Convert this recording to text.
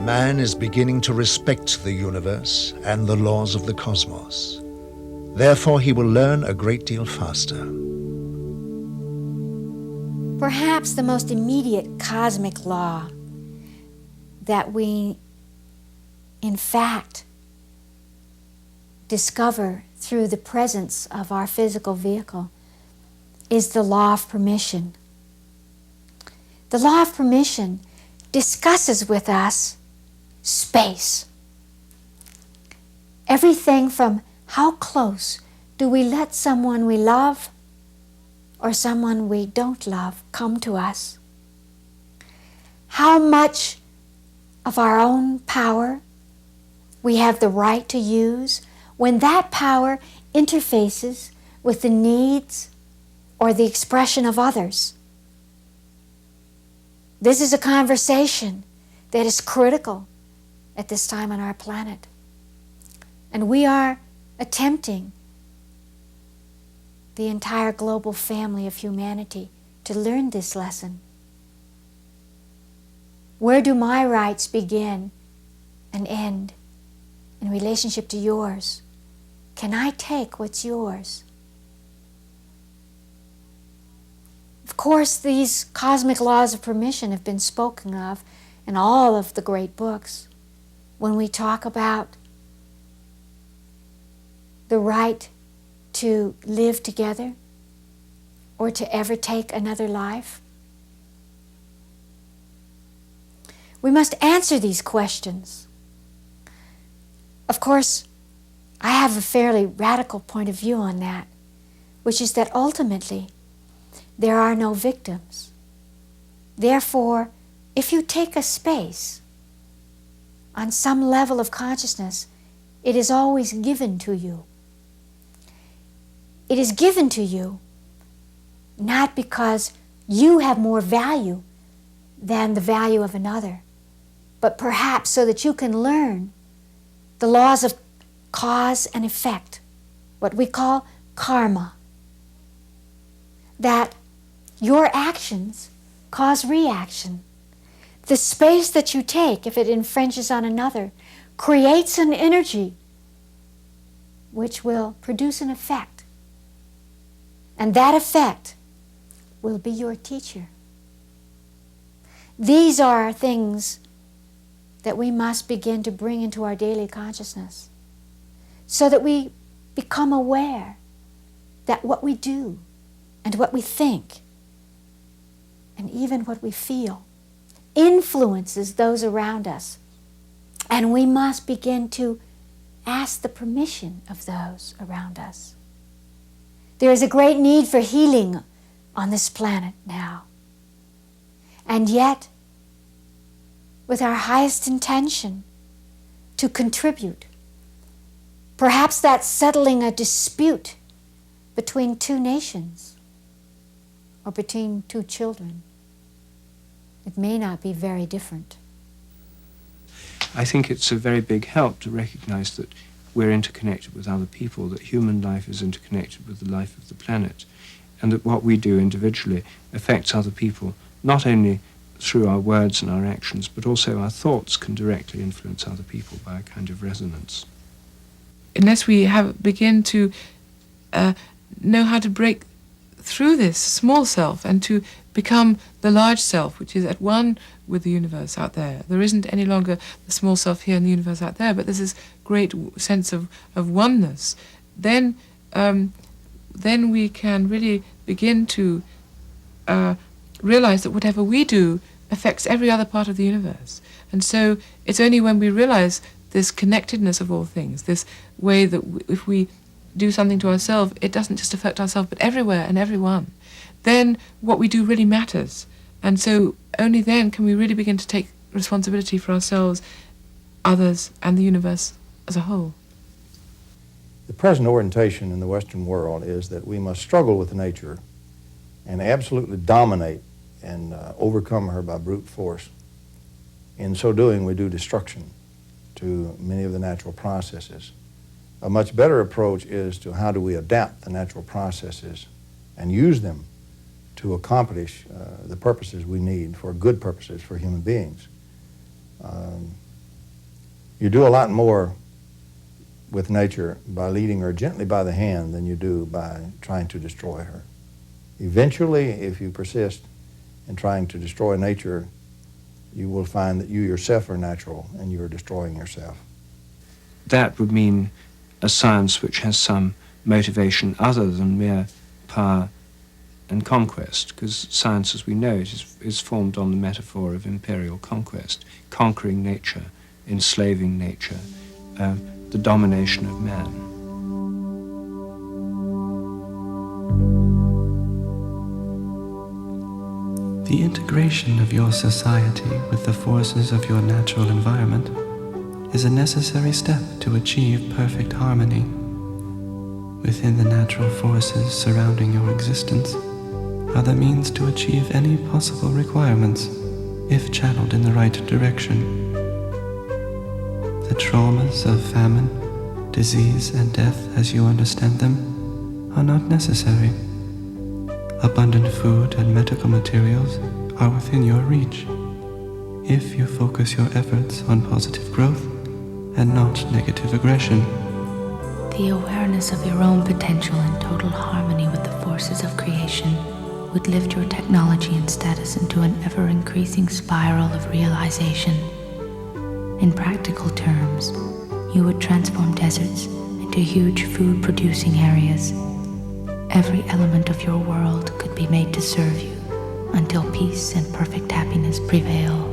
Man is beginning to respect the universe and the laws of the cosmos. Therefore, he will learn a great deal faster. Perhaps the most immediate cosmic law that we, in fact, discover through the presence of our physical vehicle is the law of permission. The law of permission discusses with us space. Everything from how close do we let someone we love or someone we don't love come to us? How much of our own power we have the right to use when that power interfaces with the needs or the expression of others? This is a conversation that is critical at this time on our planet. And we are attempting, the entire global family of humanity, to learn this lesson. Where do my rights begin and end in relationship to yours? Can I take what's yours? Of course, these cosmic laws of permission have been spoken of in all of the great books when we talk about the right to live together or to ever take another life. We must answer these questions. Of course, I have a fairly radical point of view on that, which is that ultimately there are no victims. Therefore, if you take a space on some level of consciousness, it is always given to you. It is given to you not because you have more value than the value of another, but perhaps so that you can learn the laws of cause and effect, what we call karma. That your actions cause reaction. The space that you take, if it infringes on another, creates an energy which will produce an effect. And that effect will be your teacher. These are things that we must begin to bring into our daily consciousness so that we become aware that what we do and what we think and even what we feel influences those around us. And we must begin to ask the permission of those around us. There is a great need for healing on this planet now. And yet, with our highest intention to contribute, perhaps that's settling a dispute between two nations or between two children. It may not be very different. I think it's a very big help to recognize that we're interconnected with other people, that human life is interconnected with the life of the planet, and that what we do individually affects other people, not only through our words and our actions, but also our thoughts can directly influence other people by a kind of resonance. Unless we begin to know how to break through this small self and to become the large self, which is at one with the universe out there. There isn't any longer the small self here and the universe out there, but there's this great sense of oneness. Then we can really begin to realize that whatever we do affects every other part of the universe. And so it's only when we realize this connectedness of all things, this way that if we do something to ourselves, it doesn't just affect ourselves, but everywhere and everyone, then what we do really matters. And so only then can we really begin to take responsibility for ourselves, others, and the universe as a whole. The present orientation in the Western world is that we must struggle with nature and absolutely dominate and overcome her by brute force. In so doing, we do destruction to many of the natural processes. A much better approach is to how do we adapt the natural processes and use them to accomplish the purposes we need for good purposes for human beings. You do a lot more with nature by leading her gently by the hand than you do by trying to destroy her. Eventually, if you persist in trying to destroy nature, you will find that you yourself are natural and you are destroying yourself. That would mean a science which has some motivation other than mere power and conquest, because science as we know it is formed on the metaphor of imperial conquest, conquering nature, enslaving nature, the domination of man. The integration of your society with the forces of your natural environment is a necessary step to achieve perfect harmony. Within the natural forces surrounding your existence are the means to achieve any possible requirements, if channeled in the right direction. The traumas of famine, disease, and death as you understand them are not necessary. Abundant food and medical materials are within your reach, if you focus your efforts on positive growth and not negative aggression. The awareness of your own potential in total harmony with the forces of creation would lift your technology and status into an ever-increasing spiral of realization. In practical terms, you would transform deserts into huge food-producing areas. Every element of your world could be made to serve you until peace and perfect happiness prevail.